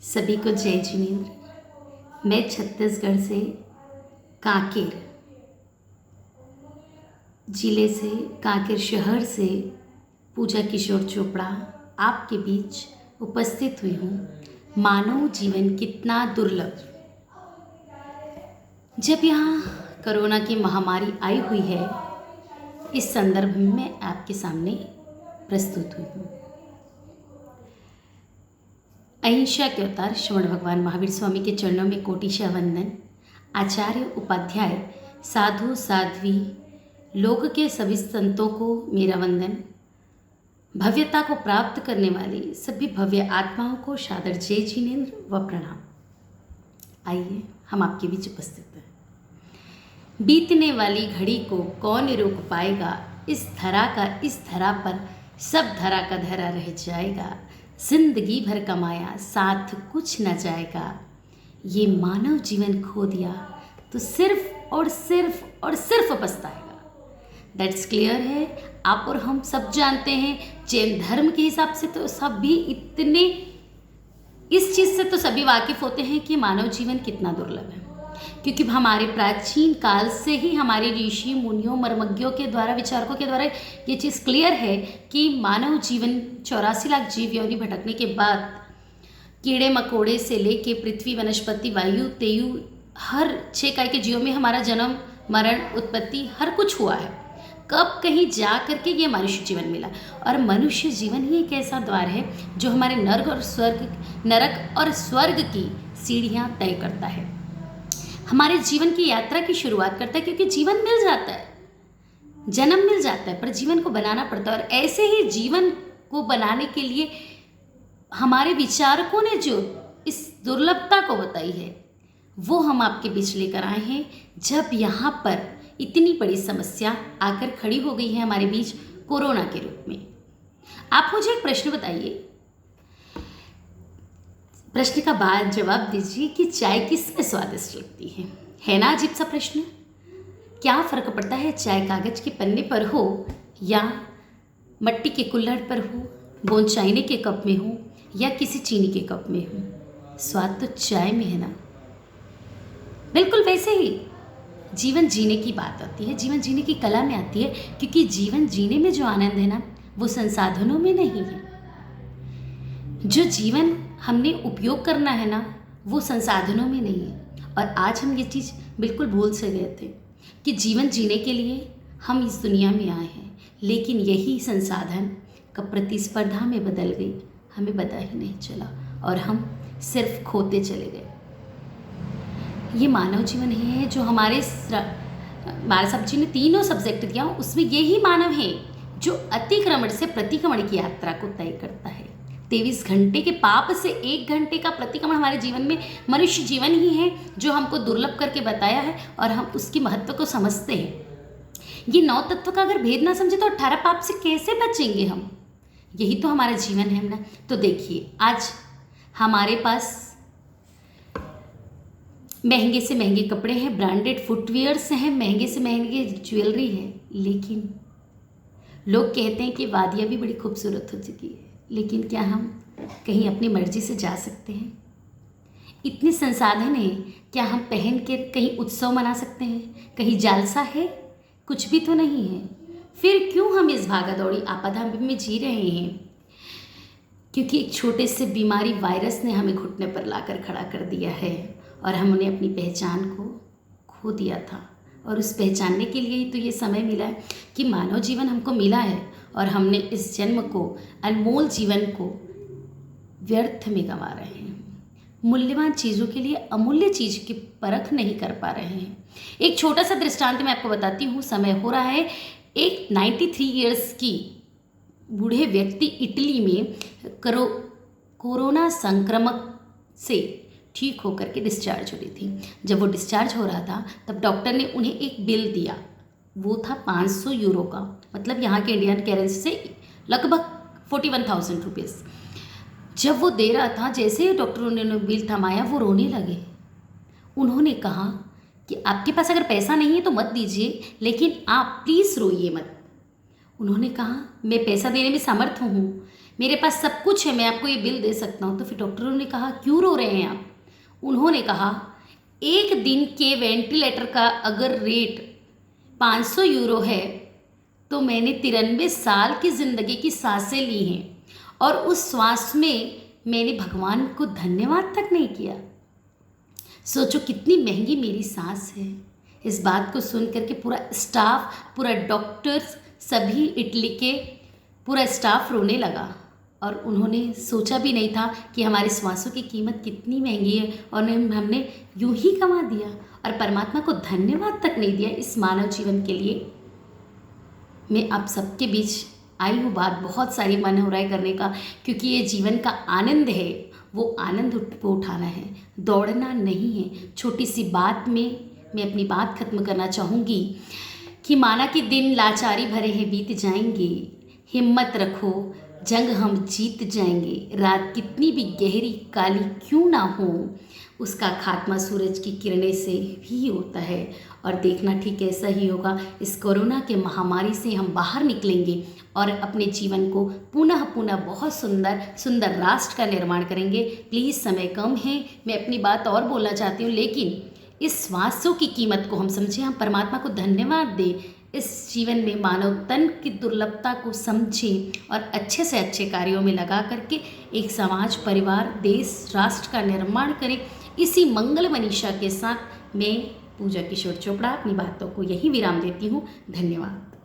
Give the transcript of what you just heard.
सभी को जय जिनेन्द्र। मैं छत्तीसगढ़ से कांकेर जिले से कांकेर शहर से पूजा किशोर चोपड़ा आपके बीच उपस्थित हुई हूँ। मानव जीवन कितना दुर्लभ। जब यहाँ कोरोना की महामारी आई हुई है, इस संदर्भ में मैं आपके सामने प्रस्तुत हुई हूँ। अहिंसा के अवतार श्रवण भगवान महावीर स्वामी के चरणों में कोटिशा वंदन। आचार्य उपाध्याय साधु साध्वी लोक के सभी संतों को मेरा वंदन। भव्यता को प्राप्त करने वाली सभी भव्य आत्माओं को सादर जय जिनेन्द्र व प्रणाम। आइए हम आपके बीच उपस्थित हैं। बीतने वाली घड़ी को कौन रोक पाएगा, इस धरा पर सब धरा का धरा रह जाएगा। जिंदगी भर कमाया साथ कुछ न जाएगा। ये मानव जीवन खो दिया तो सिर्फ और सिर्फ पछताएगा। दैट्स क्लियर है। आप और हम सब जानते हैं, जैन धर्म के हिसाब से तो सभी इतने इस चीज़ से तो सभी वाकिफ़ होते हैं कि मानव जीवन कितना दुर्लभ है, क्योंकि हमारे प्राचीन काल से ही हमारे ऋषि मुनियों मर्मज्ञों के द्वारा विचारकों के द्वारा ये चीज़ क्लियर है कि मानव जीवन 84 लाख जीव योनि भटकने के बाद कीड़े मकोड़े से लेके पृथ्वी वनस्पति वायु तेयु हर 6 काय के जीवों में हमारा जन्म मरण उत्पत्ति हर कुछ हुआ है। कब कहीं जा करके ये मनुष्य जीवन मिला, और मनुष्य जीवन ही एक ऐसा द्वार है जो हमारे नरक और स्वर्ग की सीढ़ियाँ तय करता है, हमारे जीवन की यात्रा की शुरुआत करता है। क्योंकि जीवन मिल जाता है, जन्म मिल जाता है, पर जीवन को बनाना पड़ता है। और ऐसे ही जीवन को बनाने के लिए हमारे विचारकों ने जो इस दुर्लभता को बताई है, वो हम आपके बीच लेकर आए हैं। जब यहाँ पर इतनी बड़ी समस्या आकर खड़ी हो गई है हमारे बीच कोरोना के रूप में। आप मुझे एक प्रश्न बताइए, प्रश्न का बाद जवाब दीजिए कि चाय किसमें स्वादिष्ट लगती है ना अजीब सा प्रश्न। क्या फ़र्क पड़ता है चाय कागज के पन्ने पर हो या मट्टी के कुल्हड़ पर हो, बोन चाइने के कप में हो या किसी चीनी के कप में हो, स्वाद तो चाय में है ना। बिल्कुल वैसे ही जीवन जीने की बात आती है, जीवन जीने की कला में आती है, क्योंकि जीवन जीने में जो आनंद है ना, वो संसाधनों में नहीं है। जो जीवन हमने उपयोग करना है ना, वो संसाधनों में नहीं है। और आज हम ये चीज़ बिल्कुल भूल से गए थे कि जीवन जीने के लिए हम इस दुनिया में आए हैं, लेकिन यही संसाधन कब प्रतिस्पर्धा में बदल गई हमें पता ही नहीं चला, और हम सिर्फ खोते चले गए। ये मानव जीवन है जो हमारे साहब जी ने तीनों सब्जेक्ट दिया, उसमें यही मानव है जो अतिक्रमण से प्रतिक्रमण की यात्रा को तय करता है। 23 घंटे के पाप से 1 घंटे का प्रतिक्रमण हमारे जीवन में मनुष्य जीवन ही है जो हमको दुर्लभ करके बताया है, और हम उसकी महत्व को समझते हैं। ये 9 तत्व का अगर भेद ना समझे तो 18 पाप से कैसे बचेंगे हम। यही तो हमारा जीवन है ना। तो देखिए, आज हमारे पास महंगे से महंगे कपड़े हैं, ब्रांडेड फुटवेयर्स हैं, महंगे से महंगे ज्वेलरी है, लेकिन लोग कहते हैं कि वादियाँ भी बड़ी खूबसूरत हो चुकी है, लेकिन क्या हम कहीं अपनी मर्जी से जा सकते हैं? इतने संसाधन हैं, क्या हम पहन के कहीं उत्सव मना सकते हैं? कहीं जालसा है? कुछ भी तो नहीं है। फिर क्यों हम इस भागा दौड़ी आपदा में जी रहे हैं? क्योंकि एक छोटे से बीमारी वायरस ने हमें घुटने पर लाकर खड़ा कर दिया है, और हमने अपनी पहचान को खो दिया था। और उस पहचानने के लिए ही तो ये समय मिला है कि मानव जीवन हमको मिला है, और हमने इस जन्म को, अनमोल जीवन को व्यर्थ में गंवा रहे हैं। मूल्यवान चीज़ों के लिए अमूल्य चीज़ की परख नहीं कर पा रहे हैं। एक छोटा सा दृष्टांत मैं आपको बताती हूँ। समय हो रहा है, एक 93 ईयर्स की बूढ़े व्यक्ति इटली में कोरोना संक्रमक से ठीक होकर के डिस्चार्ज हो रही थी। जब वो डिस्चार्ज हो रहा था, तब डॉक्टर ने उन्हें एक बिल दिया। वो था 500 यूरो का, मतलब यहाँ के इंडियन करेंसी से लगभग 41,000 रुपीज़। जब वो दे रहा था, जैसे ही डॉक्टरों ने बिल थमाया, वो रोने लगे। उन्होंने कहा कि आपके पास अगर पैसा नहीं है तो मत दीजिए, लेकिन आप प्लीज़ रोइए मत। उन्होंने कहा, मैं पैसा देने में समर्थ हूँ, मेरे पास सब कुछ है, मैं आपको ये बिल दे सकता हूँ। तो फिर डॉक्टरों ने कहा क्यों रो रहे हैं आप? उन्होंने कहा एक दिन के वेंटिलेटर का अगर रेट 500 यूरो है तो मैंने 93 साल की ज़िंदगी की सांसें ली हैं और उस श्वास में मैंने भगवान को धन्यवाद तक नहीं किया। सोचो कितनी महंगी मेरी सांस है। इस बात को सुन करके पूरा स्टाफ, पूरा डॉक्टर्स, सभी इटली के पूरा स्टाफ रोने लगा और उन्होंने सोचा भी नहीं था कि हमारे श्वासों की कीमत कितनी महंगी है और हमने यूं ही गंवा दिया और परमात्मा को धन्यवाद तक नहीं दिया इस मानव जीवन के लिए। मैं आप सबके बीच आई हूँ, बात बहुत सारी मन हो रहा है करने का, क्योंकि ये जीवन का आनंद है, वो आनंद को उठाना है, दौड़ना नहीं है। छोटी सी बात में मैं अपनी बात खत्म करना चाहूँगी कि माना कि दिन लाचारी भरे हैं बीत जाएंगे, हिम्मत रखो जंग हम जीत जाएंगे। रात कितनी भी गहरी काली क्यों ना हो, उसका खात्मा सूरज की किरणें से भी होता है। और देखना ठीक ऐसा ही होगा। इस कोरोना के महामारी से हम बाहर निकलेंगे और अपने जीवन को पुनः पुनः बहुत सुंदर सुंदर राष्ट्र का निर्माण करेंगे। प्लीज़ समय कम है, मैं अपनी बात और बोलना चाहती हूँ, लेकिन इस श्वासों की कीमत को हम समझें, हम परमात्मा को धन्यवाद दें। इस जीवन में मानव तन की दुर्लभता को समझें और अच्छे से अच्छे कार्यों में लगा करके एक समाज, परिवार, देश, राष्ट्र का निर्माण करें। इसी मंगल मनीषा के साथ मैं पूजा किशोर चोपड़ा अपनी बातों को यहीं विराम देती हूँ। धन्यवाद।